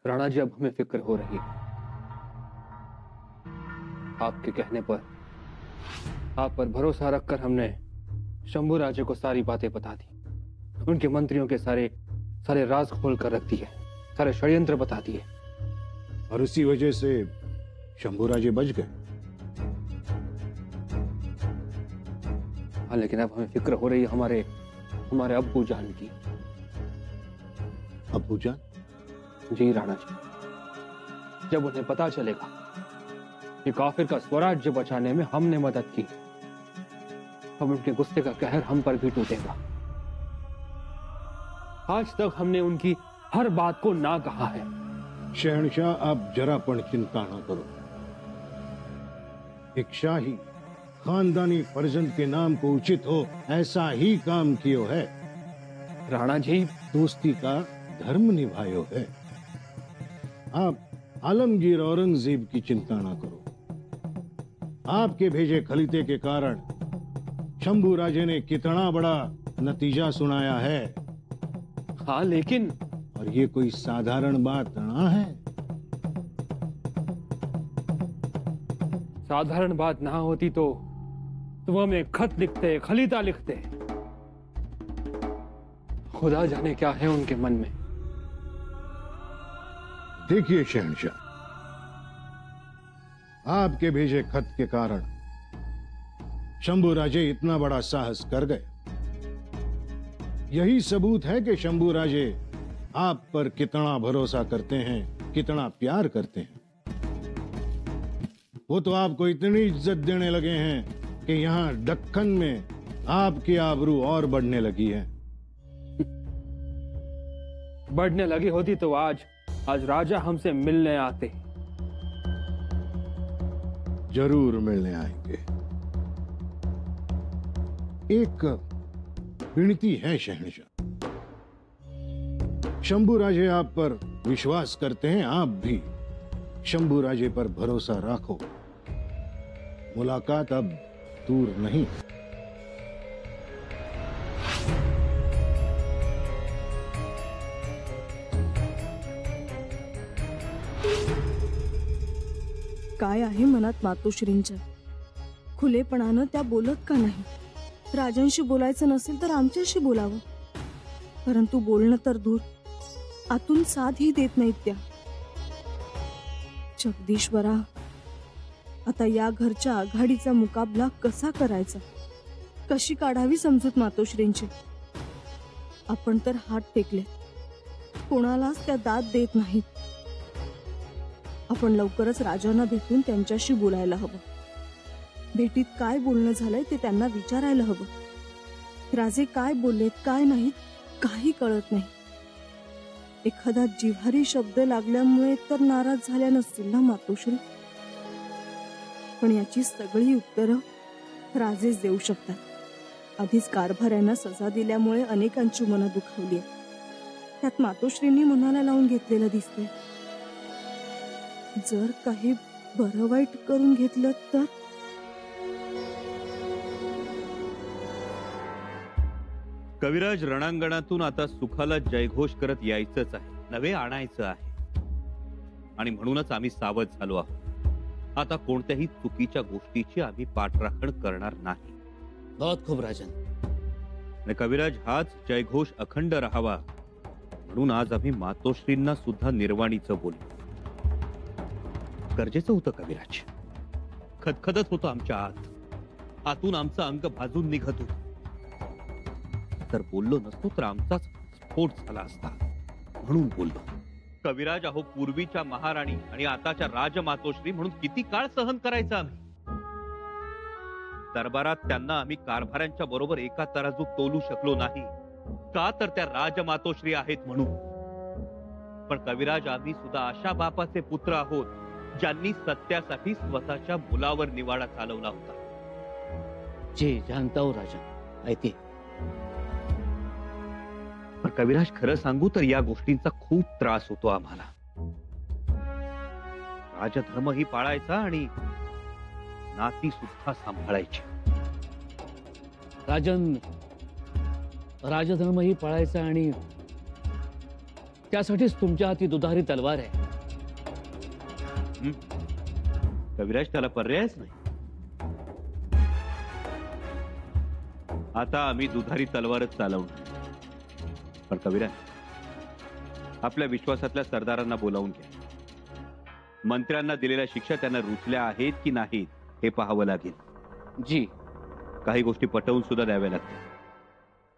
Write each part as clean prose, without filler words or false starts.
राणा जी, अब हमें फिक्र हो रही है। आपके कहने पर, आप पर भरोसा रखकर हमने शंभू राजे को सारी बातें बता दी। उनके मंत्रियों के सारे सारे राज खोल कर रख दिए, सारे षड्यंत्र बता दिए। और उसी वजह से शंभू राजे बच गए। हाँ, लेकिन अब हमें फिक्र हो रही है हमारे अब्बू जान की। अब्बू जान? जी राणा जी, जब उन्हें पता चलेगा कि काफिर का स्वराज्य बचाने में हमने मदद की, अब उनके गुस्से का कहर हम पर भी टूटेगा। आज तक हमने उनकी हर बात को ना कहा है। शहनशाह, आप जरा पण चिंता ना करो। एक शाही खानदानी फर्जंद के नाम को उचित हो ऐसा ही काम कियो है। राणा जी, दोस्ती का धर्म निभायो है। आप आलमगीर औरंगजेब की चिंता ना करो। आपके भेजे खलीते के कारण शंभू राजे ने कितना बड़ा नतीजा सुनाया है। हाँ, लेकिन और ये कोई साधारण बात ना है। साधारण बात ना होती तो वो हमें खत लिखते, खलीता लिखते। खुदा जाने क्या है उनके मन में। देखिए शहनशाह, आपके भेजे खत के कारण शंभू राजे इतना बड़ा साहस कर गए। यही सबूत है कि शंभू राजे आप पर कितना भरोसा करते हैं, कितना प्यार करते हैं। वो तो आपको इतनी इज्जत देने लगे हैं कि यहां दक्कन में आपकी आबरू और बढ़ने लगी है। बढ़ने लगी होती तो आज राजा हमसे मिलने आते। जरूर मिलने आएंगे। एक विनती है शहनशाह, शंभू राजे आप पर विश्वास करते हैं, आप भी शंभू राजे पर भरोसा रखो। मुलाकात अब दूर नहीं। काय आहे मनात मातोश्रींच्या? खुलेपणानं त्या बोलत का नाही? राजांशी बोलायचं नसेल तर आमच्याशी बोलावं, परंतु बोलणं तर दूर, आतून साथही देत नाहीत त्या। जगदीश्वरा, आता या घरच्या आघाडीचा मुकाबला कसा करायचा? कशी काढावी समजूत मातोश्रींची? आपण तर हात टेकले, कोणालाच त्या दाद देत नाहीत। आपण लवकरच राजांना भेटून त्यांच्याशी बोलायला हवं। भेटीत काय बोलणं झालंय ते त्यांना विचारायला हवं। राजे काय बोललेत काय नाहीत काही कळत नाही। एखादा जिव्हारी शब्द लागल्यामुळे तर नाराज झाल्या नसतील ना मातोश्री? पण याची सगळी उत्तरं राजेच देऊ शकतात। आधीच कारभाऱ्यांना सजा दिल्यामुळे अनेकांची मनं दुखावली आहेत। त्यात मातोश्रींनी मनाला लावून घेतलेलं दिसतंय। जर काही बरं वाईट करून घेतलं तर? कविराज, रणांगणातून आता सुखाला जयघोष करत यायचंच आहे, नवे आणायचं आहे। आणि म्हणूनच आम्ही सावध झालो आहोत। आता कोणत्याही चुकीच्या गोष्टीची आम्ही पाठराखण करणार नाही। बहुत खूप राजन। आणि कविराज, हाच जयघोष अखंड राहावा म्हणून आज आम्ही मातोश्रींना सुद्धा निर्वाणीचं बोललो। गरजेचं होतं कविराज। खदखदत होतं आमच्या आत, आतून आमचं अंग भाजून निघत होतं। तर बोललो नसतो तर आमचाच स्फोट झाला असता, म्हणून बोललो। कविराज, अहो पूर्वीच्या महाराणी आणि आताच्या राजमातोश्री म्हणून किती काळ सहन करायचं आम्ही? दरबारात त्यांना आम्ही कारभाऱ्यांच्या बरोबर एका तराजूत तोलू शकलो नाही का? तर त्या राजमातोश्री आहेत म्हणून। पण कविराज, आम्ही सुद्धा अशा बापाचे पुत्र आहोत ज्यांनी सत्यासाठी स्वतःच्या मुलावर निवाडा चालवला होता। जे जानता हो राजन, ऐके। पण कविराज, खरं सांगू तर या गोष्टींचा खूप त्रास होतो आम्हाला। राजधर्मही पाळायचा आणि नाती सुद्धा सांभाळायची। राजन, राजधर्मही पाळायचा आणि त्यासाठीच तुमच्या हाती दुधारी तलवार आहे. कविराज, त्याला पर्यायच नाही. आता आम्ही दुधारी तलवारच चालवणार. पण कविराज, आपल्या विश्वासातल्या सरदारांना बोलावून घ्या. मंत्र्यांना दिलेल्या शिक्षा त्यांना रुचल्या आहेत की नाहीत हे पाहावं लागेल. जी. काही गोष्टी पटवून सुद्धा द्याव्या लागतील.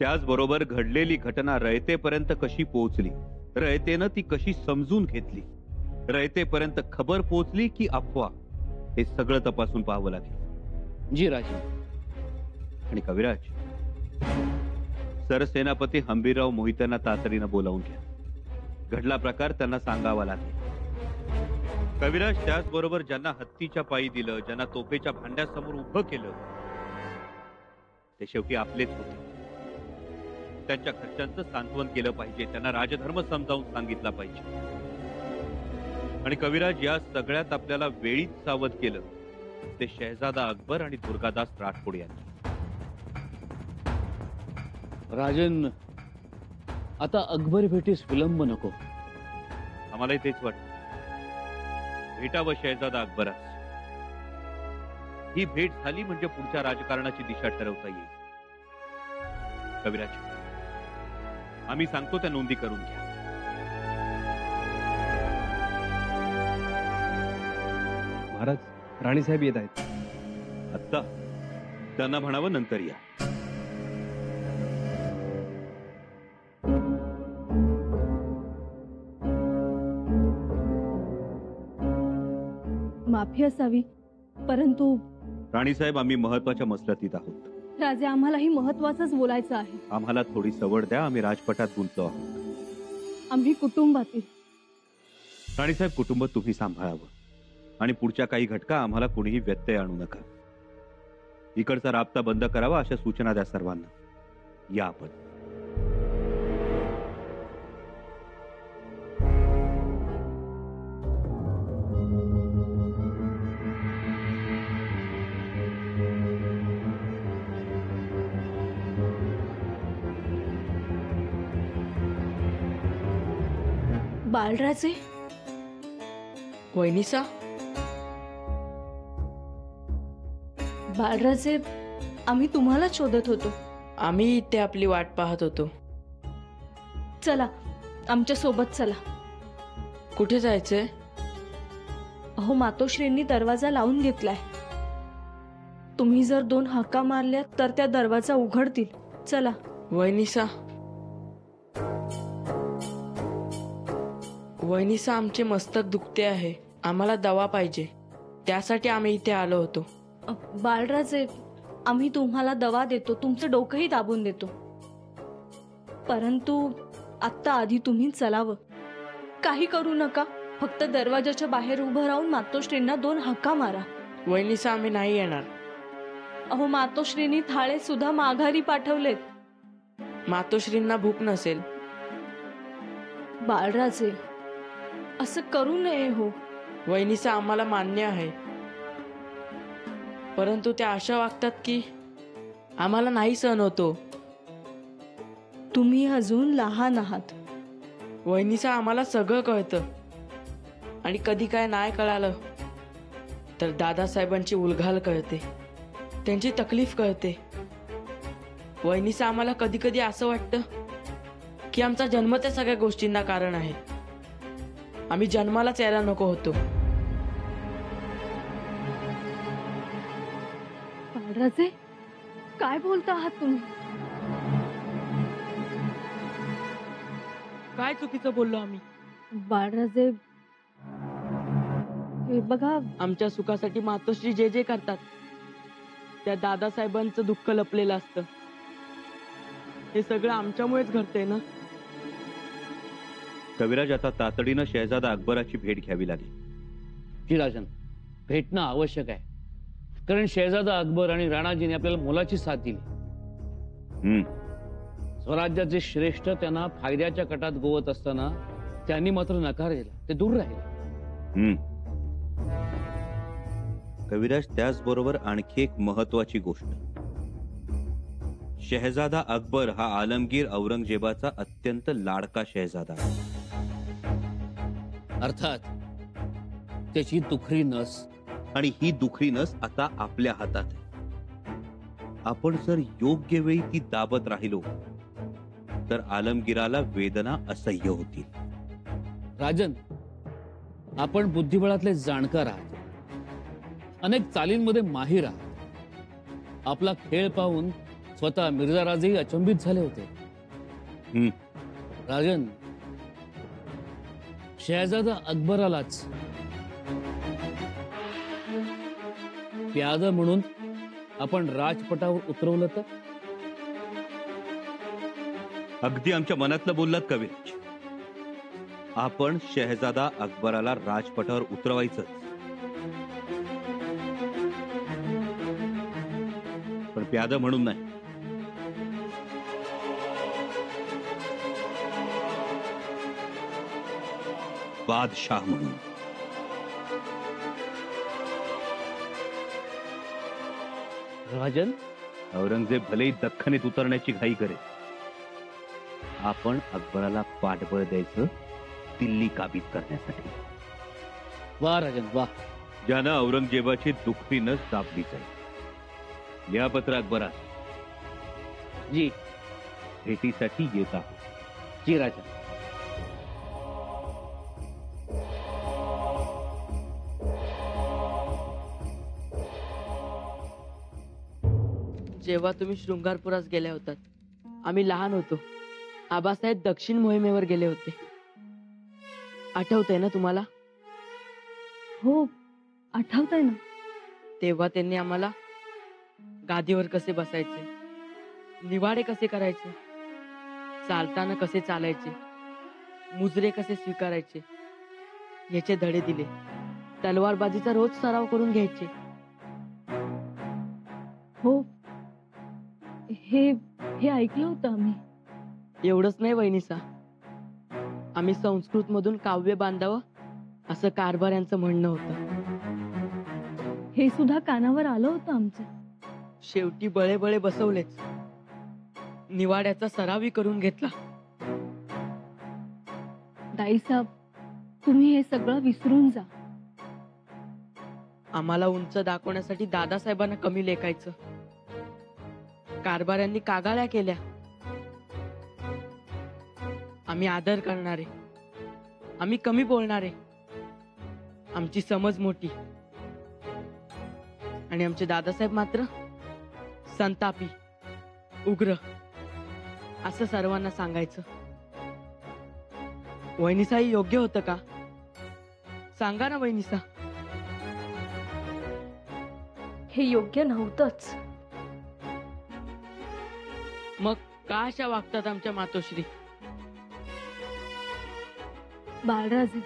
त्याचबरोबर घडलेली घटना रयतेपर्यंत कशी पोहोचली, रयतेनं ती कशी समजून घेतली, रयतेपर्यंत खबर पोहोचली की अफवा, हे सगळं तपासून पाहावं लागेल. जी राजा. आणि कविराज, सरसेनापती हंबीरराव मोहित्यांना तातडीनं बोलावून घ्या. घडला प्रकार त्यांना सांगावा लागेल. कविराज, त्याचबरोबर ज्यांना हत्तीच्या पायी दिलं, ज्यांना तोफेच्या भांड्यासमोर उभं केलं, ते शेवटी आपलेच होते. त्यांच्या घरच्यांचं सांत्वन केलं पाहिजे, त्यांना राजधर्म समजावून सांगितला पाहिजे. आणि कविराज, या सगळ्यात आपल्याला वेळीच सावध केलं ते शहजादा अकबर आणि दुर्गादास राठोड यांनी. राजन, आता अकबर भेटीस विलंब नको. आम्हालाही तेच वाटतं. भेटावं शहजादा अकबरास. ही भेट झाली म्हणजे पुढच्या राजकारणाची दिशा ठरवता येईल. कविराज, आम्ही सांगतो त्या नोंदी करून घ्या. महाराज, राणीसाहेब येत आहेत. आत्ता? त्यांना म्हणावं नंतर या. माफी असावी, परंतु राणीसाहेब, आम्ही महत्वाच्या मसलतीत आहोत. राजे, आम्हालाही महत्वाचंच बोलायचं आहे. आम्हाला थोडी सवड द्या. आम्ही राजपटात गुंतलो आहोत. आम्ही कुटुंबातील. राणीसाहेब, कुटुंब तुम्ही सांभाळावं आणि पुढच्या काही घटका आम्हाला कोणीही व्यत्यय आणू नका. इकडचा राबता बंद करावा अशा सूचना द्या सर्वांना. या आपण. बाळराजे, वहिनीसा. बाळराजे, आम्ही तुम्हाला शोधत होतो. आम्ही इथे आपली वाट पाहत होतो. चला, आमच्या सोबत चला. कुठे जायचंय? अहो, मातोश्रींनी दरवाजा लावून घेतलाय. तुम्ही जर 2 हाका मारल्या तर त्या दरवाजा उघडतील. चला. वहिनीसा. वहिनीसा, आमचे मस्तक दुखते आहे. आम्हाला दवा पाहिजे. त्यासाठी आम्ही इथे आलो होतो. बाळराजे, आम्ही तुम्हाला दवा देतो, तुमचं डोकंही दाबून देतो. परंतु आत्ता आधी तुम्ही चलावं. काही करू नका. फक्त दरवाजाच्या बाहेर उभं राहून मातोश्रींना 2 हाका मारा. वहिनीसा, आम्ही नाही येणार. अहो, मातोश्रींनी थाळे सुद्धा माघारी पाठवलेत. मातोश्रींना भूक नसेल. बाळराजे, असं करू नये हो. वहिनीसा, आम्हाला मान्य आहे, परंतु त्या अशा वागतात की आम्हाला नाही सहन होतो. तुम्ही अजून लहान आहात. वहिनीसा, आम्हाला सगळं कळतं. आणि कधी काय नाही कळालं तर दादासाहेबांची उलघाल कळते, त्यांची तकलीफ कळते. वहिनीसा, आम्हाला कधी कधी असं वाटतं की आमचा जन्म त्या सगळ्या गोष्टींना कारण आहे. आम्ही जन्मालाच यायला नको होतो. बाळराजे, काय बोलता आहात तुम्ही? काय चुकीचं बोललो आम्ही? बाळराजे, हे बघा, आमच्या सुखासाठी मातोश्री जे जे करतात त्या दादासाहेबांचं दुःख लपलेलं असतं. हे सगळं आमच्यामुळेच घडतंय ना. कविराज, आता तातडीनं शहजादा अकबराची भेट घ्यावी लागेल. जी राजन, भेटणं आवश्यक आहे. कारण शहजादा अकबर आणि राणाजीने आपल्याला मोलाची साथ दिली. स्वराज्याचे श्रेष्ठ त्यांना फायद्याच्या कटात गोवत असताना त्यांनी मात्र नकार दिला. ते दूर राहिले. कविराज, त्याचबरोबर आणखी एक महत्वाची गोष्ट. शहजादा अकबर हा आलमगीर औरंगजेबाचा अत्यंत लाडका शहजादा आहे. अर्थात त्याची दुखरी नस. आणि ही दुखरी नस आता आपल्या हातात आहे. आपण जर योग्य वेळी ती दाबत राहिलो तर आलमगीराला वेदना असह्य होतील. राजन, आपण बुद्धिबळातले जाणकार आहात, अनेक चालींमध्ये माहीर आहात. आपला खेळ पाहून स्वतः मिर्झा राजेही अचंबित झाले होते. राजन, शहजादा अकबरालाच प्याद म्हणून आपण राजपटावर उतरवलं तर? अगदी आमच्या मनातलं बोललात कविराज. आपण शहजादा अकबराला राजपटावर उतरवायचं, पण प्याद म्हणून नाही. बादशाह म्हणून. राजन, औरंगजेब भलेही दख्खनीत उतरण्याची घाई करेल, आपण अकबराला पाठबळ द्यायचं दिल्ली काबीज करण्यासाठी. वा राजन वा. ज्यानं औरंगजेबाची दुखरी नस दाबली जाईल. लिहा पत्र अकबरा, जी. भेटीसाठी येत आहोत. जी राजन. जेव्हा तुम्ही शृंगारपुरास गेल्या होतात, आम्ही लहान होतो. आबासाहेब दक्षिण मोहिमेवर गेले होते. आठवतंय ना तुम्हाला? हो, आठवतंय ना. तेव्हा त्यांनी आम्हाला गादीवर कसे बसायचे, निवाडे कसे करायचे, चालताना कसे चालायचे, मुजरे कसे स्वीकारायचे याचे धडे दिले. तलवारबाजीचा रोज सराव करून घ्यायचे. हो, हे ऐकलं होतं आम्ही. एवढंच नाही वहिनीसा, आम्ही संस्कृत मधून काव्य बांधावं असं कारभाऱ्यांचं म्हणणं होतं. हे सुद्धा कानावर आलं होतं आमच्या. शेवटी बळे बळे बसवलेच. निवाड्याचा सरावी करून घेतला. दाईसाहेब, तुम्ही हे सगळं विसरून जा. आम्हाला उंच दाखवण्यासाठी दादासाहेबांना कमी लेखायचं. कारभाऱ्यांनी कागाळ्या केल्या. आम्ही आदर करणारे, आम्ही कमी बोलणारे, आमची समज मोठी. आणि आमचे दादासाहेब मात्र संतापी, उग्र असं सर्वांना सांगायचं. वहिनीसा, योग्य होतं का? सांगा ना वहिनीसा. हे योग्य नव्हतंच. मग का अशा वागतात आमच्या मातोश्री? बाळराजे,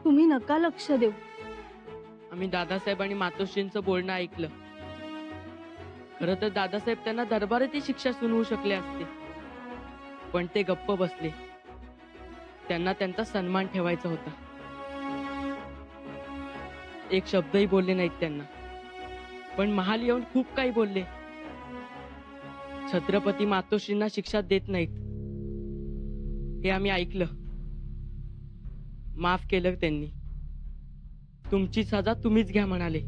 तुम्ही नका लक्ष देऊ. आम्ही दादासाहेब आणि मातोश्रींचं बोलणं ऐकलं. खरं तर दादासाहेब त्यांना दरबारात शिक्षा सुनवू शकले असते, पण ते गप्प बसले. त्यांना त्यांचा सन्मान ठेवायचा होता. एक शब्दही बोलले नाहीत त्यांना, पण महाल येऊन खूप काही बोलले. छत्रपती मातोश्रींना शिक्षा देत नाहीत हे आम्ही ऐकलं. माफ केलं त्यांनी. तुमची सजा तुम्हीच घ्या म्हणाले.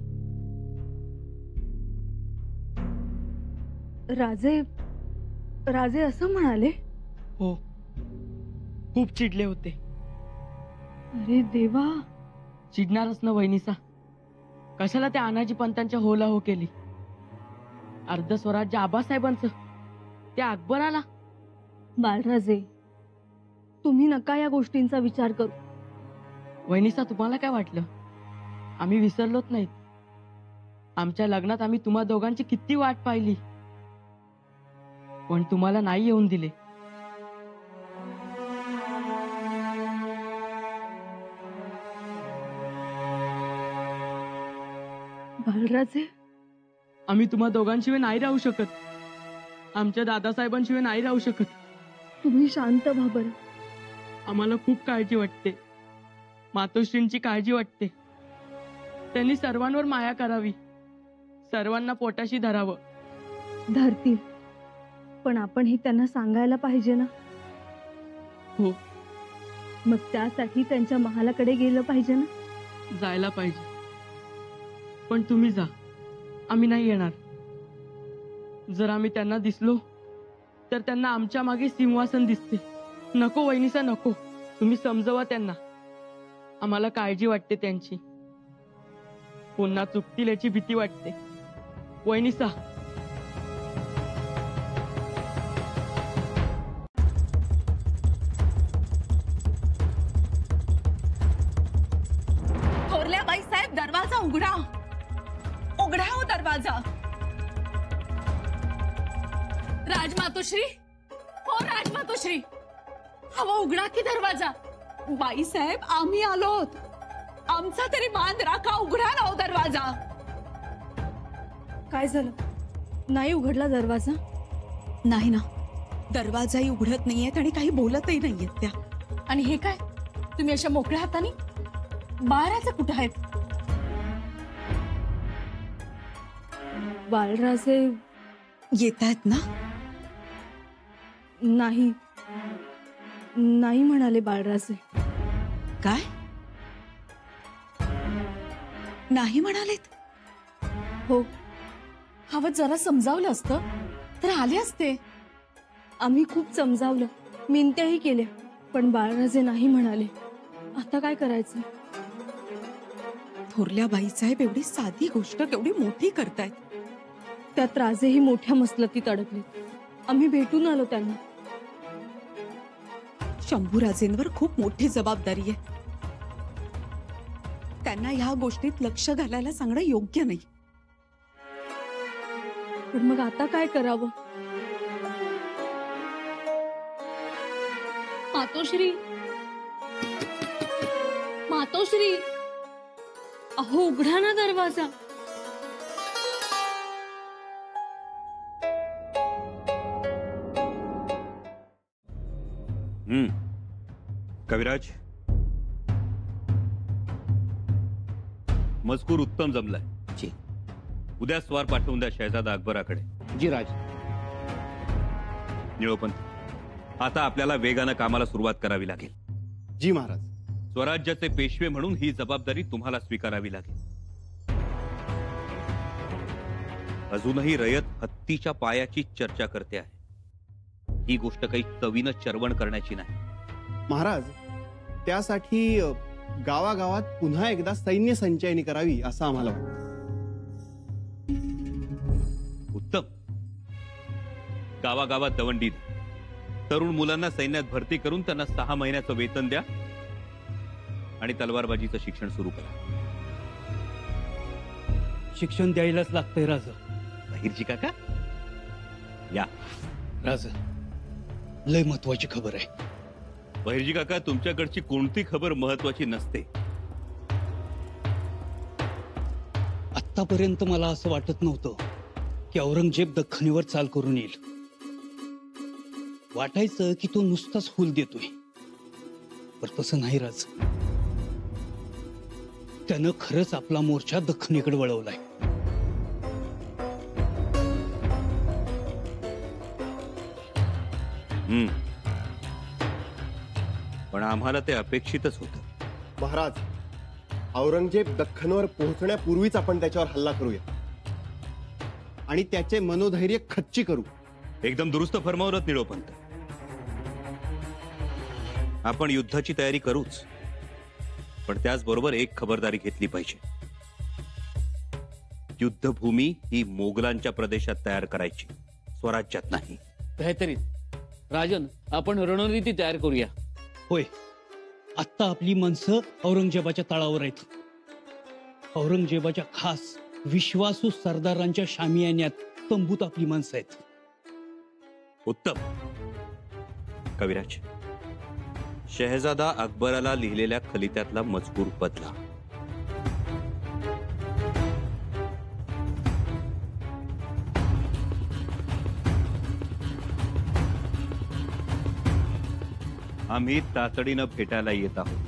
राजे असं म्हणाले? हो, खूप चिडले होते. अरे देवा. चिडणारच ना वहिनीसा. कशाला त्या अनाजी पंतांच्या होला हो केली. अर्ध स्वराज्य आबासाहेबांचं त्या अकबराला. बाळराजे, तुम्ही नका या गोष्टींचा विचार करू. वहिनीसा, तुम्हाला काय वाटलं? आम्ही विसरलोच नाहीत. आमच्या लग्नात आम्ही तुम्हा दोघांची किती वाट पाहिली, पण तुम्हाला नाही येऊन दिले. बाळराजे, आम्ही तुम्हा दोघांशिवाय नाही राहू शकत. आमच्या दादासाहेबांशिवाय नाही राहू शकत. तुम्ही शांत व्हा बरं. आम्हाला खूप काळजी वाटते. मातोश्रींची काळजी वाटते. त्यांनी सर्वांवर माया करावी, सर्वांना पोटाशी धरावं. धरतील, पण आपणही त्यांना सांगायला पाहिजे ना. हो, मग त्यासाठी त्यांच्या महालाकडे गेलं पाहिजे ना. जायला पाहिजे, पण तुम्ही जा, आम्ही नाही येणार. जर आम्ही त्यांना दिसलो तर त्यांना आमच्या मागे सिंहासन दिसते. नको वहिनीसा, नको. तुम्ही समजवा त्यांना, आम्हाला काळजी वाटते त्यांची. पुन्हा चुकतील याची भीती वाटते. वहिनीसा, थोरल्या बाई साहेब, दरवाजा उघडा. उघडा हो दरवाजा. राजमातोश्री, हो राजमातोश्री, हवा उघडा की दरवाजा. बाई साहेब, आम्ही आलोत. आमचा तरी मान राखा. उघडा ना हो दरवाजा. काय झालं? नाही उघडला दरवाजा? नाही ना, दरवाजाही उघडत नाहीयेत आणि काही बोलतही नाहीयेत त्या. आणि हे काय, तुम्ही अशा मोकळ्या हाताने? बाळराजे कुठे आहेत? बाळराजे येत आहेत ना? नाही, नाही म्हणाले बाळराजे. काय नाही म्हणालेत? हो, हवं जरा समजावलं असतं तर आले असते. आम्ही खूप समजावलं, मिनत्याही केल्या, पण बाळराजे नाही म्हणाले. आता काय करायचं? थोरल्या बाईसाहेब एवढी साधी गोष्ट केवढी मोठी करतायत. त्यात राजेही मोठ्या मसलतीत अडकले. आम्ही भेटून आलो त्यांना. शंभूराजेंवर खूप मोठी जबाबदारी आहे. त्यांना ह्या गोष्टीत लक्ष घालायला सांगणं योग्य नाही. पण मग आता काय करावं? मातोश्री, मातोश्री, अहो उघडा ना दरवाजा. कविराज, मजकूर उत्तम जमलाय. जी. उद्या स्वार पाठवून द्या शहजादा अकबराकडे. जी राज. निळोपंत, आता आपल्याला वेगानं कामाला सुरुवात करावी लागेल. जी महाराज. स्वराज्याचे पेशवे म्हणून ही जबाबदारी तुम्हाला स्वीकारावी लागेल. अजूनही रयत हत्तीच्या पायाची चर्चा करते आहे. ही गोष्ट काही चवीनं चरवण करण्याची नाही. महाराज, त्यासाठी गावागावात पुन्हा एकदा सैन्य संचयनी करावी असं आम्हाला वाटतं. उत्तम. गावागावात दवंडी द्या. तरुण मुलांना सैन्यात भरती करून त्यांना 6 महिन्याचं वेतन द्या आणि तलवारबाजीचं शिक्षण सुरू करा. शिक्षण द्यायलाच लागतंय राजा. बहिर्जी काका, या. राजा, लय महत्वाची खबर आहे. बहिर्जी काका, तुमच्याकडची कोणती खबर महत्वाची नसते. आतापर्यंत मला असं वाटत नव्हतं की औरंगजेब दख्खनीवर चाल करून येईल. वाटायचं की तो नुसताच फूल देतोय, पण तसं नाही राज. त्यानं खरंच आपला मोर्चा दख्खनीकडे वळवलाय. पण आम्हाला ते अपेक्षितच होतं. महाराज, औरंगजेब दख्खनवर पोहोचण्यापूर्वीच आपण त्याच्यावर हल्ला करूया आणि त्याचे मनोधैर्य खच्ची करू. एकदम दुरुस्त फरमावलं निळोपंत. आपण युद्धाची तयारी करूच, पण त्याचबरोबर एक खबरदारी घेतली पाहिजे. युद्धभूमी ही मोगलांच्या प्रदेशात तयार करायची, स्वराज्यात नाही. बेहतरीन. राजन, आपण रणनीती तयार करूया. होय, आता आपली माणसं औरंगजेबाच्या तळावर आहेत. औरंगजेबाच्या खास विश्वासू सरदारांच्या शामियान्यात तंबूत आपली माणसं आहेत. उत्तम. कविराज, शहजादा अकबराला लिहिलेल्या खलित्यातला मजकूर बदला. आम्ही तातडीनं भेटायला येत आहोत.